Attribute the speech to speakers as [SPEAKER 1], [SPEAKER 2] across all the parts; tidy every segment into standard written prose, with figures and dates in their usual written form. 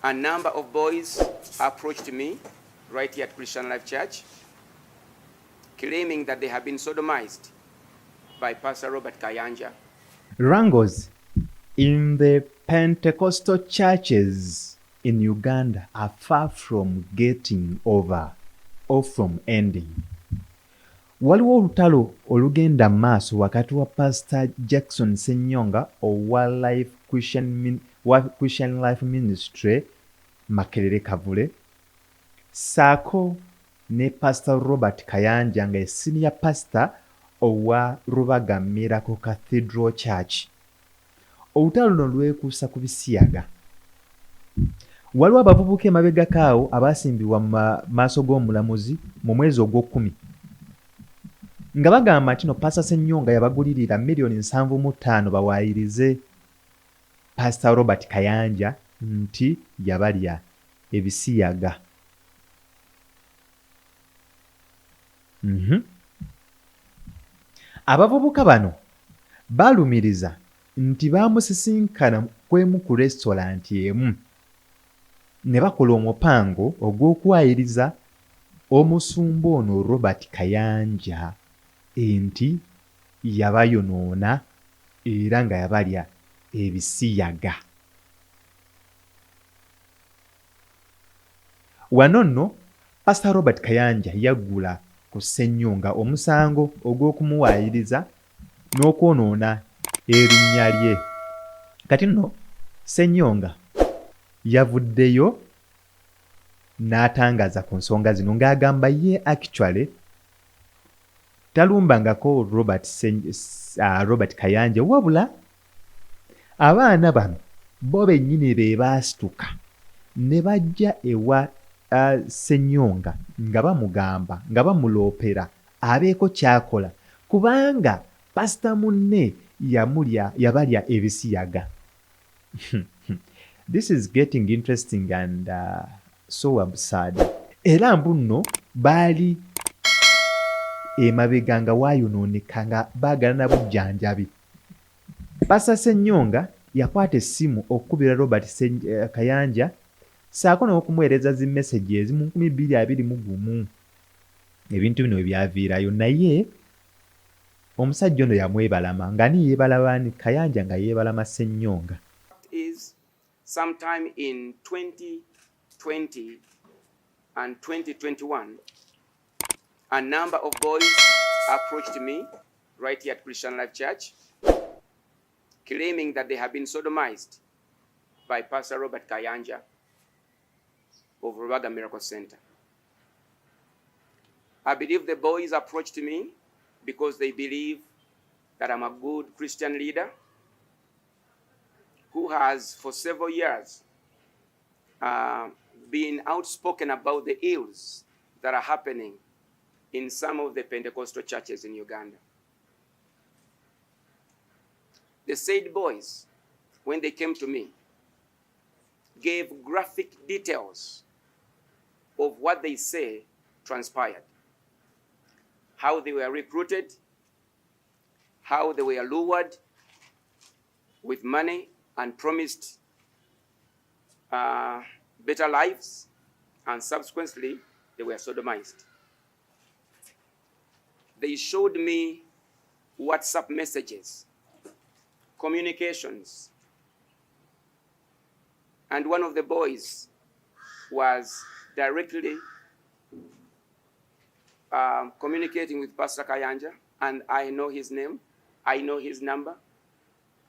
[SPEAKER 1] A number of boys approached me right here at Christian Life Church, claiming that they have been sodomized by Pastor Robert Kayanja.
[SPEAKER 2] Wrangles in the Pentecostal churches in Uganda are far from getting over or from ending. Waliwo olutalo olugenda maaso wakati wa Pastor Jackson Ssenyonga owa Christian Life Ministry Makerere Kavule saako ne Pastor Robert Kayanja nga senior pastor owa Rubaga Miracle Cathedral Church. Olutalo luno lwekuusa ku bisiyaga. Waliwo abavubuka emabega kaawo abaasimbibwa mu maaso g'omulamuzi mu mwezi ogw'okumi nga bagamba nti no Pastor Ssenyonga yabagulirira $7,500,000 bawaayirize Pastor Robert Kayanja nti yabalya ebisiyaga. Abavubuka bano balumiriza nti baamusisinkana kwemu ku restaurant emu ne bakola omupango ogw'okwayiriza omusumba ono Robert Kayanja nti yabayonoona era nga yabalya ebisiyaga. Wano nno Pastor Robert Kayanja yaggula ku Ssenyonga omusango ogw'okumuwaayiriza n'okwonoona erinnya lye. Kati nno Ssenyonga yavuddeyo n'atangaza ku nsonga zino ng'agamba ye actually talumbangako Robert Kayanja wabula abaana bano bo bennyini be baasituka ne bajja ewa Ssenyonga nga bamugamba nga bamuloopera abeeko kyakola kubanga pasita munne yabalya ebisiyaga. This is getting interesting and so absurd. Era mbu nno baali emabega nga waayonooneka nga baagala na bujjanjabi. Pastor Ssenyonga yakwata essimu okukubira Robert Kayanja saako n'okumuweereza zi messages mu 2021. Ebintu bino byaviirayo naye omusajja ono yamwebalama nga ni yeebalabani Kayanja nga yeebalama Ssenyonga.
[SPEAKER 1] Is sometime in 2020 and 2021, a number of boys approached me right here at Christian Life Church, claiming that they have been sodomized by Pastor Robert Kayanja of Rubaga Miracle Center. I believe the boys approached me because they believe that I'm a good Christian leader who has for several years been outspoken about the ills that are happening in some of the Pentecostal churches in Uganda. The said boys, when they came to me, gave graphic details of what they say transpired. How they were recruited, how they were lured with money and promised better lives, and subsequently they were sodomized. They showed me WhatsApp messages, communications, and one of the boys was directly communicating with Pastor Kayanja, and I know his name, I know his number,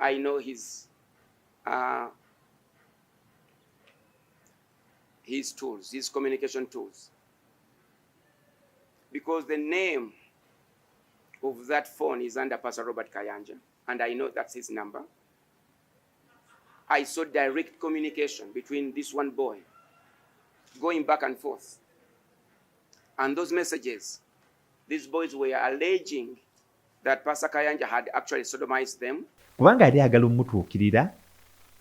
[SPEAKER 1] I know his tools, his communication tools. Because the name of that phone is under Pastor Robert Kayanja, and I know that's his number. I saw direct communication between this one boy, going back and forth. And those messages, these boys were alleging that Pastor Kayanja had actually sodomized them.
[SPEAKER 2] Kubanga yali agala omutuukirira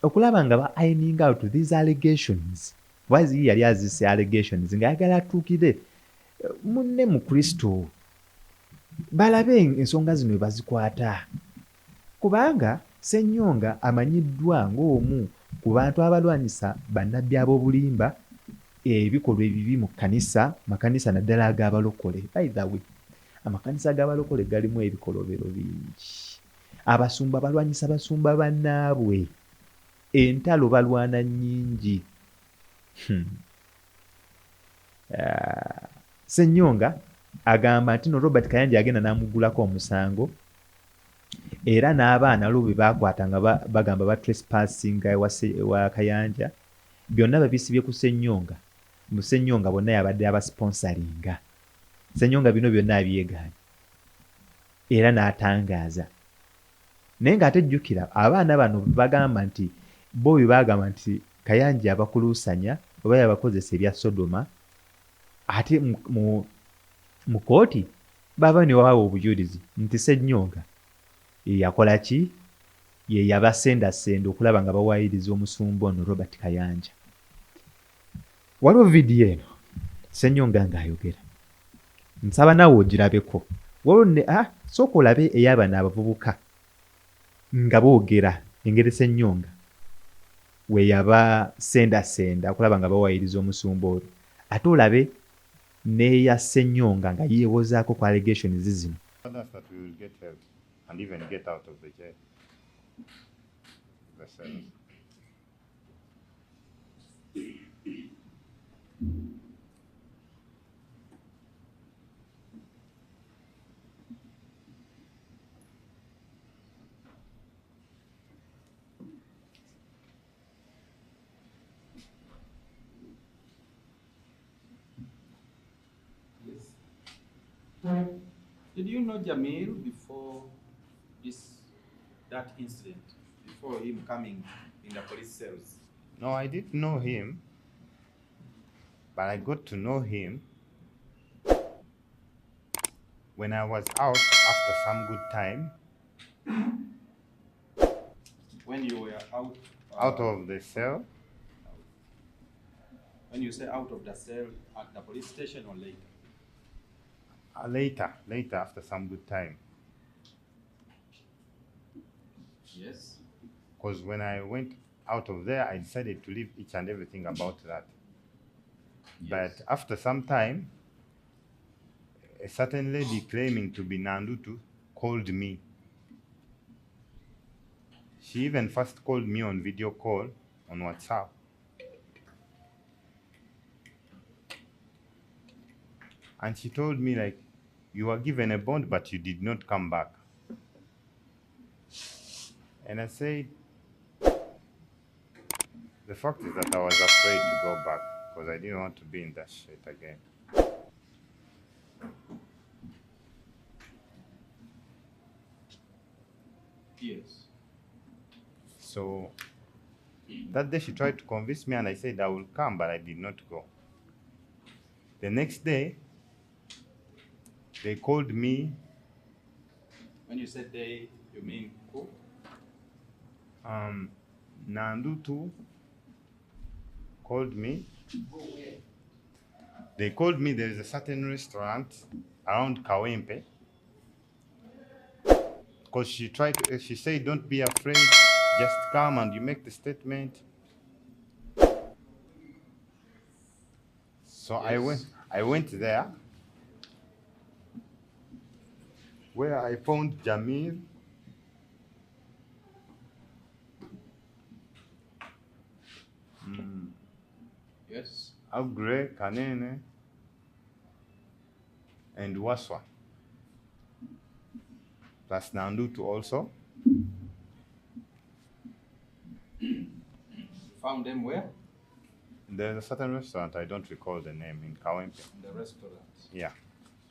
[SPEAKER 2] okulaba nga ba ironing out these allegations. Wazi yali azise allegations nga yagala atuukire munne mu Kristo balabe ensonga zino bazikwata kubanga Ssenyonga amanyiddwa ng'omu ku bantu abalwanyisa bannabbi ab'obulimba ebikolwa ebibi mu makanisa naddala ag'abalokole. By the way, amakanisa ag'abalokole galimu ebikolobero bingi. Abasumba balwanyisa basumba bannaabwe, entalo balwana nnyingi. Ssenyonga agamba nti no Robert Kayanja agenda n'amuggulako omusango era n'abaana alo bwe baakwata nga bagamba ba trespassinga wa Kayanja byonna babisibye ku Ssenyonga. Mu Ssenyonga bonna yabadde abasponsalinga. Ssenyonga bino byonna abyegaanye era n'atangaaza. Naye ng'ate jjukira abaana bano bagamba nti bo bwe baagamba nti Kayanja abakuluusanya oba yabakozesa ebya Sodoma, ate mu kooti baba ne wawa obujulizi nti Ssenyonga yakola ki? Ye yabasendasenda okulaba nga bawaayiriza omusumba ono Robert Kayanja. Waliwo vidiyo eno Ssenyonga ng'ayogera. Nsaba naawe ogirabeko. Sooka olabe ey'abano abavubuka nga boogera engeri Ssenyonga we yabasendasenda okulaba nga bawaayiriza omusumba olwo. Ate olabe n'eya Ssenyonga nga yeewozaako ku allegations zino.
[SPEAKER 3] That we will get help and even get out of the jail. The cells.
[SPEAKER 4] Did you know Jamil before that incident, before him coming in the police cells?
[SPEAKER 3] No, I didn't know him, but I got to know him when I was out after some good time.
[SPEAKER 4] When you were out?
[SPEAKER 3] Out of the cell.
[SPEAKER 4] When you say out of the cell, at the police station or later?
[SPEAKER 3] Later after some good time.
[SPEAKER 4] Yes.
[SPEAKER 3] Because when I went out of there, I decided to leave each and everything about that.
[SPEAKER 4] Yes.
[SPEAKER 3] But after some time, a certain lady claiming to be Nandutu called me. She even first called me on video call on WhatsApp. And she told me, like, you were given a bond, but you did not come back. And I said, the fact is that I was afraid to go back because I didn't want to be in that shit again.
[SPEAKER 4] Yes.
[SPEAKER 3] So that day she tried to convince me and I said I will come, but I did not go. The next day, they called me.
[SPEAKER 4] When you said they, you mean who?
[SPEAKER 3] Nandutu called me. They called me. There is a certain restaurant around Kawempe. Because she said, don't be afraid, just come and you make the statement. So
[SPEAKER 4] Yes.
[SPEAKER 3] I went there, where I found Jamil.
[SPEAKER 4] Yes.
[SPEAKER 3] Agre, Kanene, and Waswa. Plus Nandutu also.
[SPEAKER 4] Found them where?
[SPEAKER 3] There's a certain restaurant, I don't recall the name, in Kawempe.
[SPEAKER 4] In the restaurant.
[SPEAKER 3] Yeah.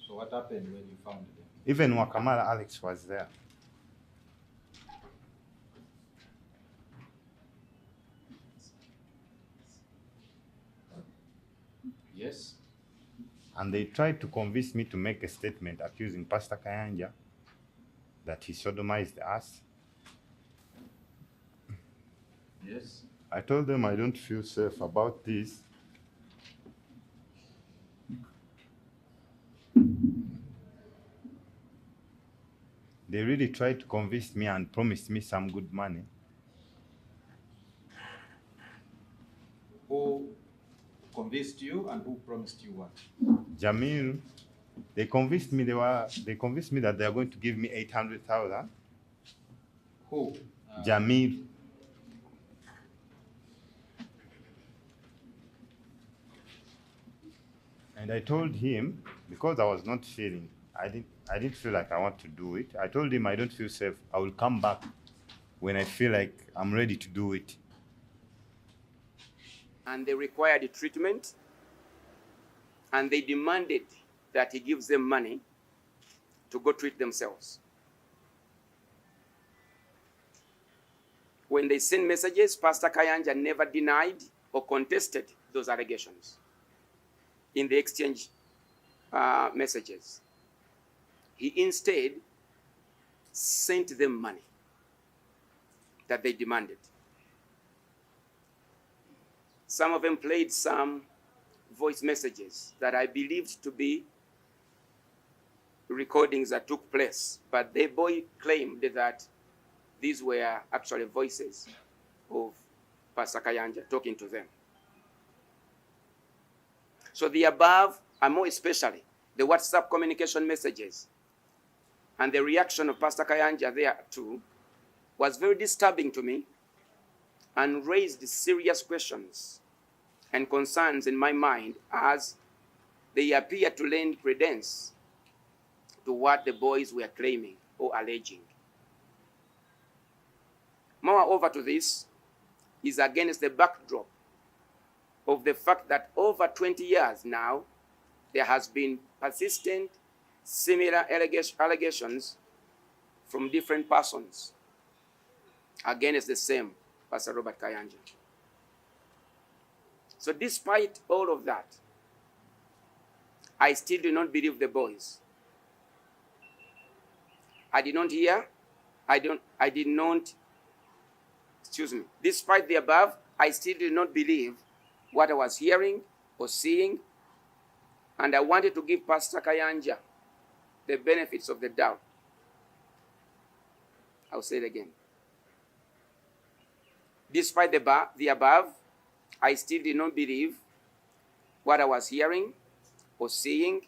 [SPEAKER 4] So what happened when you found them?
[SPEAKER 3] Even Wakamala Alex was there.
[SPEAKER 4] Yes.
[SPEAKER 3] And they tried to convince me to make a statement accusing Pastor Kayanja that he sodomized us.
[SPEAKER 4] Yes.
[SPEAKER 3] I told them I don't feel safe about this. They really tried to convince me and promised me some good money.
[SPEAKER 4] Who convinced you and who promised you what?
[SPEAKER 3] Jamil, they convinced me that they are going to give me 800,000.
[SPEAKER 4] Who?
[SPEAKER 3] Jamil. And I told him, because I was not feeling, I didn't feel like I want to do it. I told him I don't feel safe. I will come back when I feel like I'm ready to do it.
[SPEAKER 1] And they required treatment, and they demanded that he gives them money to go treat themselves. When they sent messages, Pastor Kayanja never denied or contested those allegations in the exchange messages. He instead sent them money that they demanded. Some of them played some voice messages that I believed to be recordings that took place, but the boy claimed that these were actually voices of Pastor Kayanja talking to them. So the above, and more especially the WhatsApp communication messages and the reaction of Pastor Kayanja there too, was very disturbing to me and raised serious questions and concerns in my mind, as they appear to lend credence to what the boys were claiming or alleging. Moreover to this is against the backdrop of the fact that over 20 years now, there has been persistent similar allegations from different persons against the same Pastor Robert Kayanja. So despite all of that, I still do not believe the boys. Despite the above, I still do not believe what I was hearing or seeing, and I wanted to give Pastor Kayanja the benefits of the doubt. I'll say it again. Despite the above, I still did not believe what I was hearing or seeing,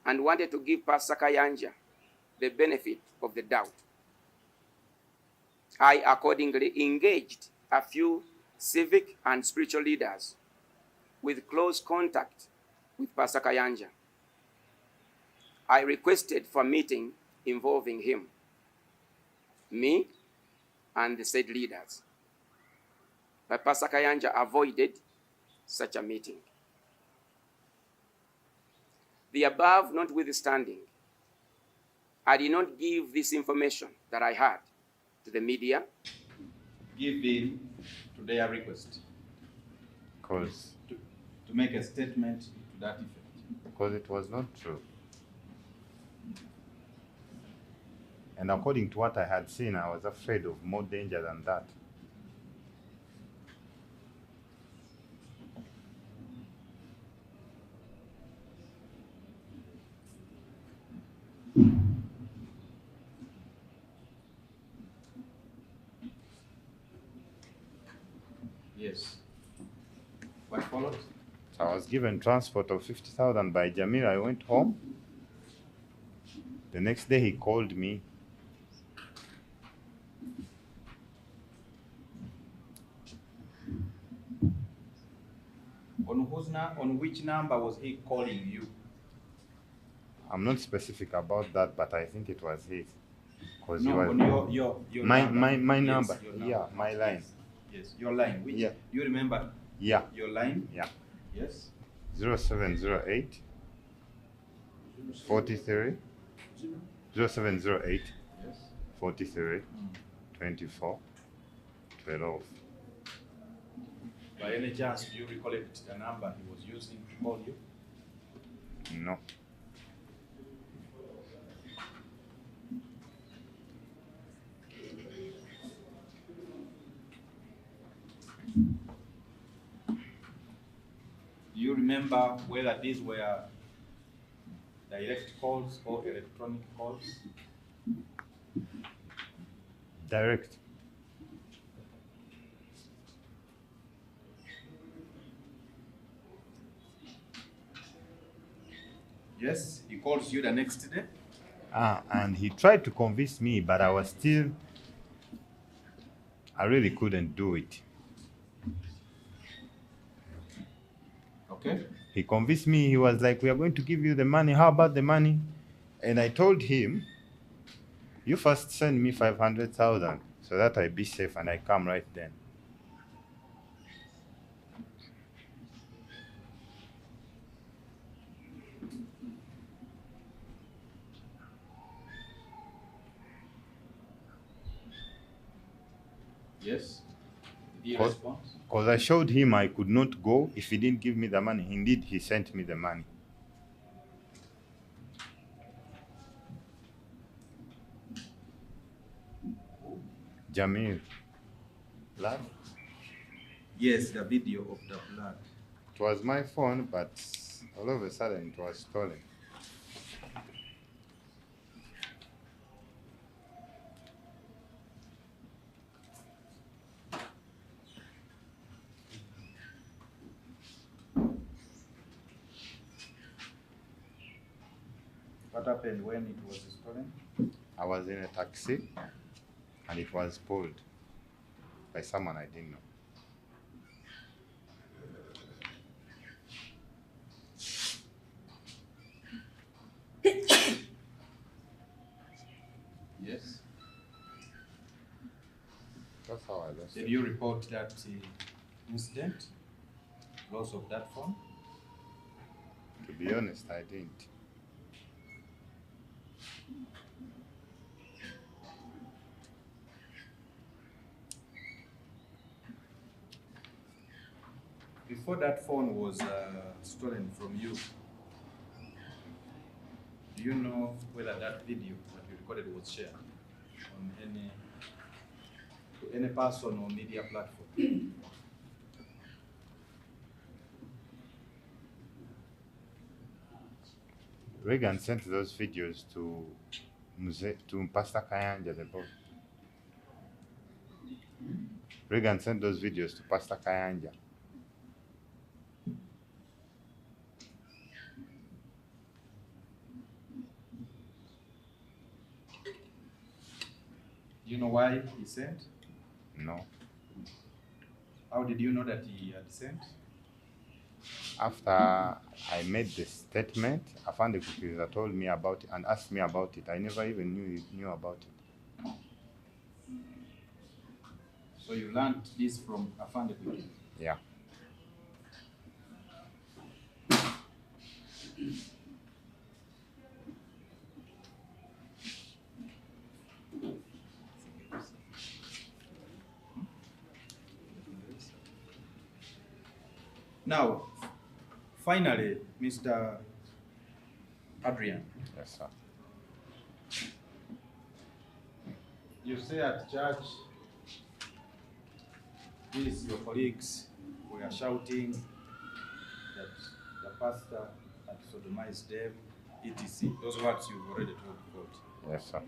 [SPEAKER 1] and wanted to give Pastor Kayanja the benefit of the doubt. I accordingly engaged a few civic and spiritual leaders with close contact with Pastor Kayanja. I requested for a meeting involving him, me, and the said leaders. But Pastor Kayanja avoided such a meeting. The above notwithstanding, I did not give this information that I had to the media.
[SPEAKER 4] Give in to their request.
[SPEAKER 3] Because
[SPEAKER 4] To make a statement to that effect.
[SPEAKER 3] it was not true. And according to what I had seen, I was afraid of more danger than that.
[SPEAKER 4] Yes. What followed?
[SPEAKER 3] So I was given transport of 50,000 by Jamil. I went home. The next day he called me.
[SPEAKER 4] On which number was he calling you?
[SPEAKER 3] I'm not specific about that, but I think it was his. Because
[SPEAKER 4] No,
[SPEAKER 3] he was
[SPEAKER 4] on your
[SPEAKER 3] my
[SPEAKER 4] number.
[SPEAKER 3] number.
[SPEAKER 4] Your
[SPEAKER 3] Yeah,
[SPEAKER 4] number.
[SPEAKER 3] my line.
[SPEAKER 4] Yes, your line. Which?
[SPEAKER 3] Yeah.
[SPEAKER 4] Do you remember
[SPEAKER 3] Yeah,
[SPEAKER 4] your line?
[SPEAKER 3] yeah.
[SPEAKER 4] Yes.
[SPEAKER 3] 0708 43 0708
[SPEAKER 4] Yes.
[SPEAKER 3] 43 24 12.
[SPEAKER 4] By any chance, do you recollect the number he was using to call you?
[SPEAKER 3] No.
[SPEAKER 4] Do you remember whether these were direct calls or electronic calls?
[SPEAKER 3] Direct.
[SPEAKER 4] Yes, he calls you the next day.
[SPEAKER 3] And he tried to convince me, but I really couldn't do it.
[SPEAKER 4] Okay.
[SPEAKER 3] He convinced me. He was like, we are going to give you the money. How about the money? And I told him, you first send me 500,000 so that I be safe and I come right then.
[SPEAKER 4] Yes. Did he respond?
[SPEAKER 3] Because I showed him I could not go if he didn't give me the money. Indeed, he sent me the money. Jamil. Blood?
[SPEAKER 4] Yes, the video of the blood.
[SPEAKER 3] It was my phone, but all of a sudden it was stolen.
[SPEAKER 4] What happened when it was stolen?
[SPEAKER 3] I was in a taxi and it was pulled by someone I didn't know.
[SPEAKER 4] Yes.
[SPEAKER 3] That's how I lost
[SPEAKER 4] Did
[SPEAKER 3] it.
[SPEAKER 4] you report that incident? Loss of that phone?
[SPEAKER 3] To be honest, I didn't.
[SPEAKER 4] Before that phone was stolen from you, do you know whether that video that you recorded was shared on any person or media platform?
[SPEAKER 3] Reagan sent those videos to Pastor Kayanja, the boss. Reagan sent those videos to Pastor Kayanja.
[SPEAKER 4] Do you know why he sent?
[SPEAKER 3] No.
[SPEAKER 4] How did you know that he had sent?
[SPEAKER 3] After I made the statement, I found the cookies that told me about it and asked me about it. I never even knew about it.
[SPEAKER 4] So you learned this from Afande Kuki?
[SPEAKER 3] Yeah.
[SPEAKER 4] Now, finally, Mr. Adrian,
[SPEAKER 3] Yes, sir.
[SPEAKER 4] you say at church, these your colleagues were shouting that the pastor had sodomized them, etc. Those words you've already told the court.
[SPEAKER 3] Yes, sir.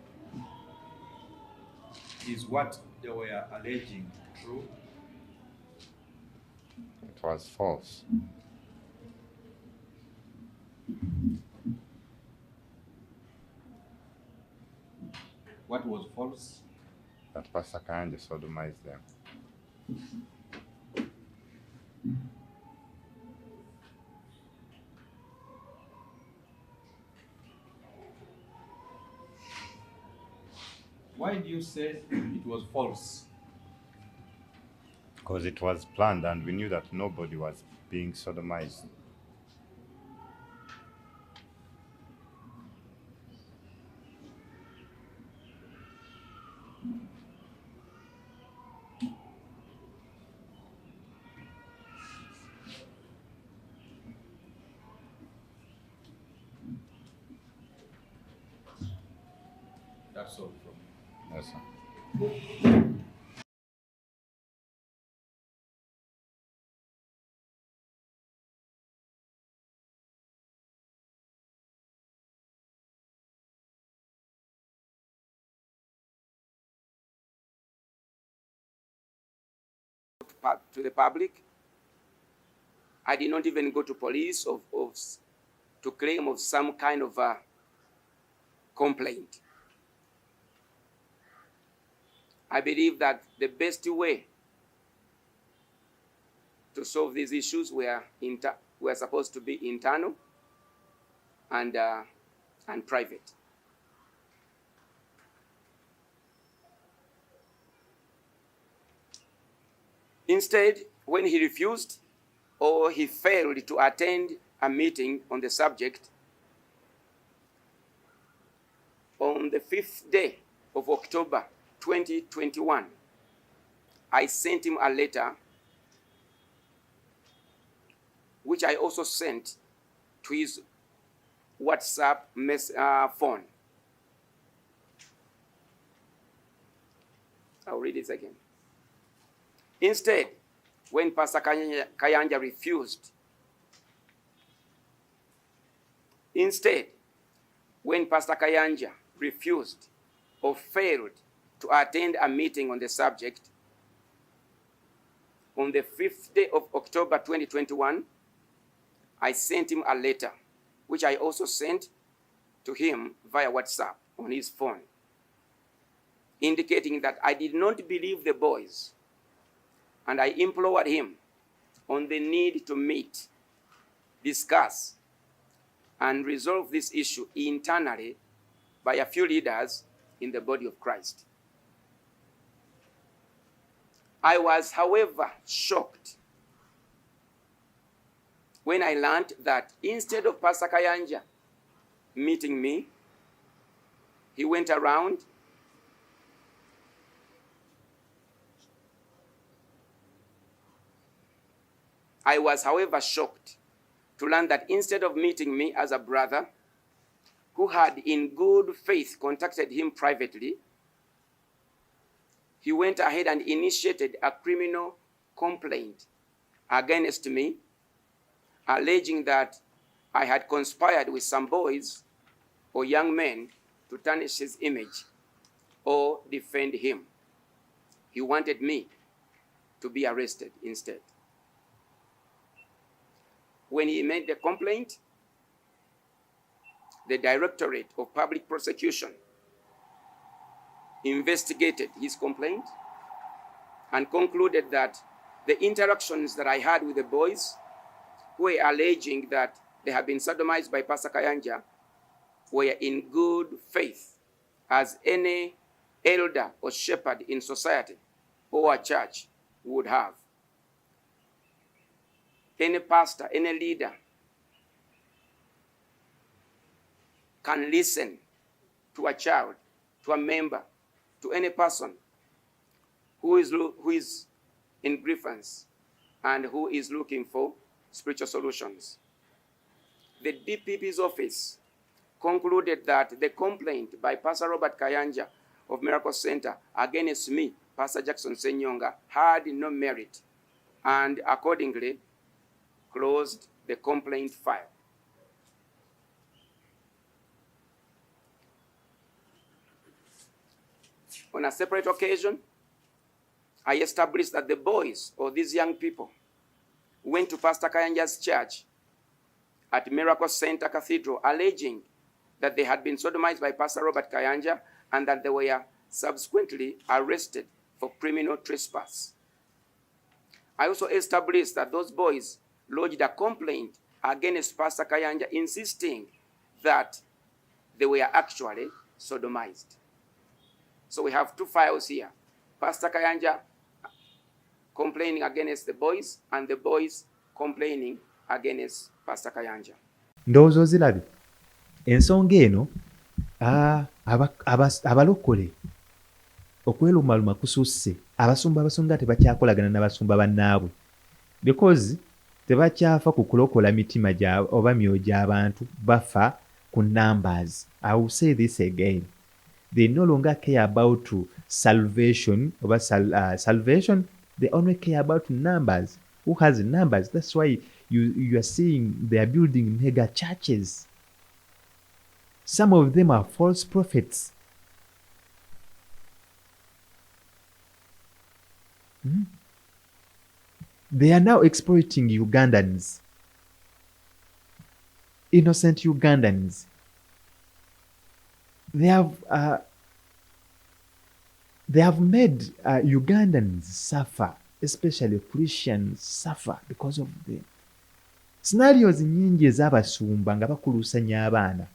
[SPEAKER 4] Is what they were alleging true?
[SPEAKER 3] It was false.
[SPEAKER 4] What was false?
[SPEAKER 3] That Pastor Kayanja sodomized them.
[SPEAKER 4] Why do you say it was false?
[SPEAKER 3] Because it was planned and we knew that nobody was being sodomized.
[SPEAKER 4] That's all from me.
[SPEAKER 3] Yes, sir.
[SPEAKER 1] To the public. I did not even go to police of to claim of some kind of a complaint. I believe that the best way to solve these issues were supposed to be internal and private. Instead, when he refused or he failed to attend a meeting on the subject, on the 5th day of October 2021, I sent him a letter which I also sent to his WhatsApp phone. I'll read it again. Instead, when Pastor Kayanja refused, or failed to attend a meeting on the subject, on the 5th day of October 2021, I sent him a letter, which I also sent to him via WhatsApp on his phone, indicating that I did not believe the boys, and I implored him on the need to meet, discuss, and resolve this issue internally by a few leaders in the body of Christ. I was, however, shocked when I learned that instead of Pastor Kayanja meeting me, he went around I was, however, shocked to learn that instead of meeting me as a brother who had in good faith contacted him privately, he went ahead and initiated a criminal complaint against me, alleging that I had conspired with some boys or young men to tarnish his image or defend him. He wanted me to be arrested instead. When he made the complaint, the Directorate of Public Prosecution investigated his complaint and concluded that the interactions that I had with the boys who were alleging that they had been sodomized by Pastor Kayanja were in good faith, as any elder or shepherd in society or a church would have. Any pastor, any leader can listen to a child, to a member, to any person who is in grievance and who is looking for spiritual solutions. The DPP's office concluded that the complaint by Pastor Robert Kayanja of Miracle Center against me, Pastor Jackson Ssenyonga, had no merit, and accordingly closed the complaint file. On a separate occasion, I established that the boys or these young people went to Pastor Kayanja's church at Miracle Center Cathedral, alleging that they had been sodomized by Pastor Robert Kayanja and that they were subsequently arrested for criminal trespass. I also established that those boys lodged a complaint against Pastor Kayanja, insisting that they were actually sodomized. So we have two files here. Pastor Kayanja complaining against the boys and the boys complaining against Pastor Kayanja.
[SPEAKER 2] Ndowooza ozirabye ensonga eno abalokole okwelumaluma kususse abasumba tebakyakolagana n'abasumba bannaabwe because tebakyafa ku kulokola mitima oba myoyo gy'abantu bafa ku numbers. I will say this again. They no longer care about salvation. Salvation, they only care about numbers. Who has numbers? That's why you are seeing they are building mega churches. Some of them are false prophets. They are now exploiting Ugandans. innocent Ugandans. They have made Ugandans suffer, especially Christians suffer because of them. Scenarios nyingi ez'abasumba nga bakulusanya abaana,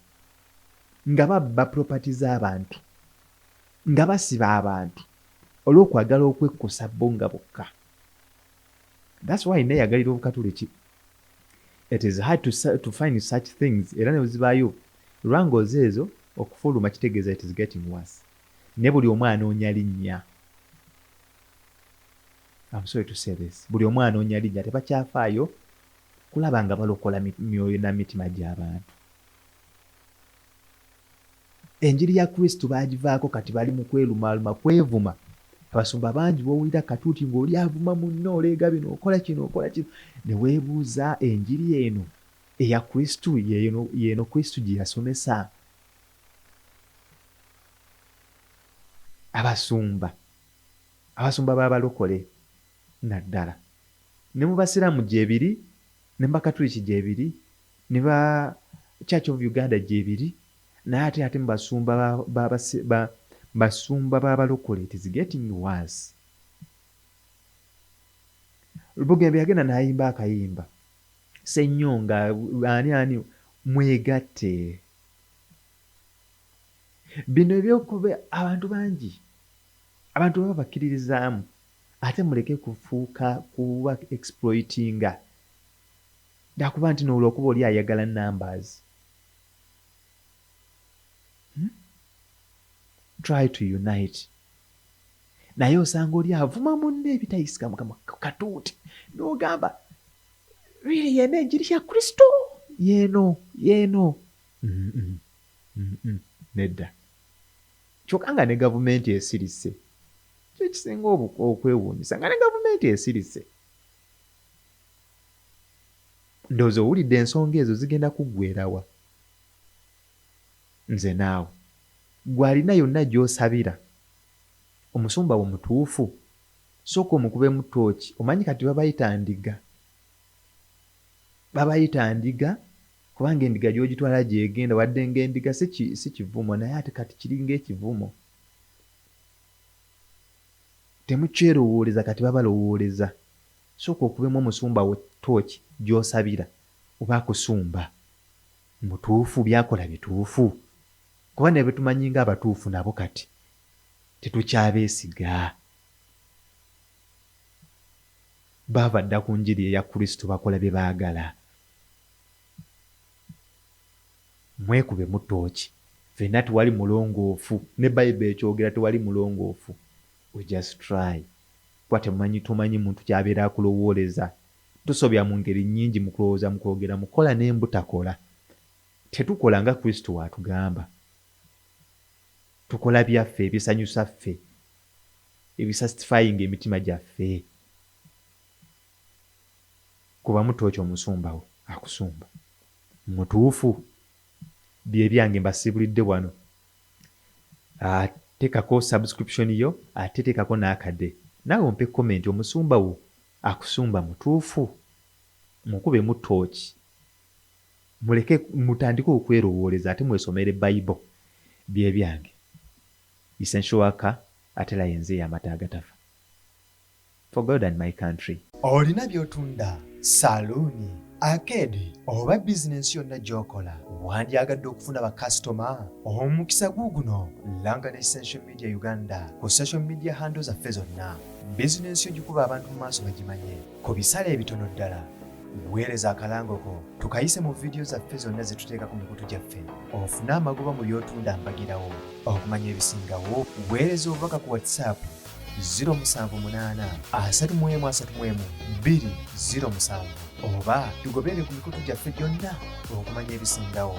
[SPEAKER 2] nga babba property z'abantu, nga basiba abantu olw'okwagala okwekkusa bo nga bokka. That's why neeyagalira Obukatuliki. It is hard to find such things. Era ne bwezibaayo wrangles ezo okufuluma kitegeeza it is getting worse. Ne buli omu anoonya linnya. I'm sorry to say this. Buli omu anoonya linnya, tebakyafaayo kulaba nga balokola myoyo na mitima gy'abantu. Enjiri ya Kristo baagivaako kati bali mu kwerumaaluma, kwevuma. Abasumba bangi b'owulira katuuti ng'oli avuma munno, oleega bino, okola kino, okola kino. Ne weebuuza enjiri eno eya Kristo yeeno Kristo gye yasomesa. Abasumba b'abalokole naddala. Ne mu basiraamu gyebiri, ne mu bakatuliki gyebiri, ne ba Church of Uganda gyebiri, naye ate mu basumba b'abalokole it is getting worse. Lubugembe yagenda n'ayimba akayimba. Ssenyonga ani mwegatte. Bino ebyokuba abantu bangi, abantu baba bakkiririzaamu, ate muleke kuba exploitinga. Ndakuba nti n'olwokuba oli ayagala numbers. Try to unite. Naye osanga oli avuma munne ebitayisika Mukama katuuti. N'ogamba, really yeeno enjiri ya Kristo? Yeeno. Nedda. Kyokka nga ne gavumenti esirise. Kyo kisinga okwewuunyisa nga ne gavumenti esirise. Ndowooza owulidde ensonga ezo zigenda kuggweerawa. Nze naawe. Gw'alina yonna gy'osabira. Omusumba wo mutuufu. Sooka omukubemu ttooki. Omanyi kati babayita ndiga. Babayita ndiga kubanga endiga gy'ogitwala gyegenda, wadde ng'endiga si kivumo naye ate kati kiringa ekivumo. Temukyerowooleza kati babalowooleza. Sooka okubemu omusumba wo ttooki gy'osabira oba akusumba. Mutuufu, byakola bituufu. Kuba ne bwe tumanyi ng'abatuufu nabo kati tetukyabeesiga. Baava dda ku njiri eya Kristo, bakola bye baagala. Mwekube mu ttooki. Ffenna tewali mulongoofu. Ne Bayibuli ekyogera tewali mulongoofu. We just try. Kuba tumanyi muntu ky'abeera akulowooleza. Tusobya mu ngeri nnyingi mu kulowooza, mu kwogera, mukola n'embutakola. Tetukola nga Kristo waatugamba. Tukola byaffe ebisanyusa ffe, ebisatisfying emitima gyaffe. Kuba mutooki omusumba wo akusumba. Mutuufu. Bye byange mbasibulidde wano. Teekako subscription yo, ate teekako n'akadde. Naawe ompe comment omusumba wo akusumba mutuufu. Mukube mu ttooki. Muleke mutandike okwerowooleza ate mwesomere Bible. Bye byange. Essential worker atela yenze y'amata agatafa. For God and my country.
[SPEAKER 5] Olina by'otunda, saluuni, arcade oba bizinensi yonna gy'okola, wandyagadde okufuna bakasitoma? Omukisa guuguno langa ne Essential Media Uganda ku social media handles zaffe zonna. Bizinensi ogikuba abantu mu maaso bagimanye. Ku bisale ebitono ddala, weereza akalango ko tukayise mu vidiyo zaffe zonna ze tuteeka ku mikutu gyaffe. Ofune amagoba mu by'otunda mbagirawo. Okumanya ebisingawo, weereza obubaka ku WhatsApp 078 31 207 oba tugobere ku mikutu gyaffe gyonna okumanya ebisingawo.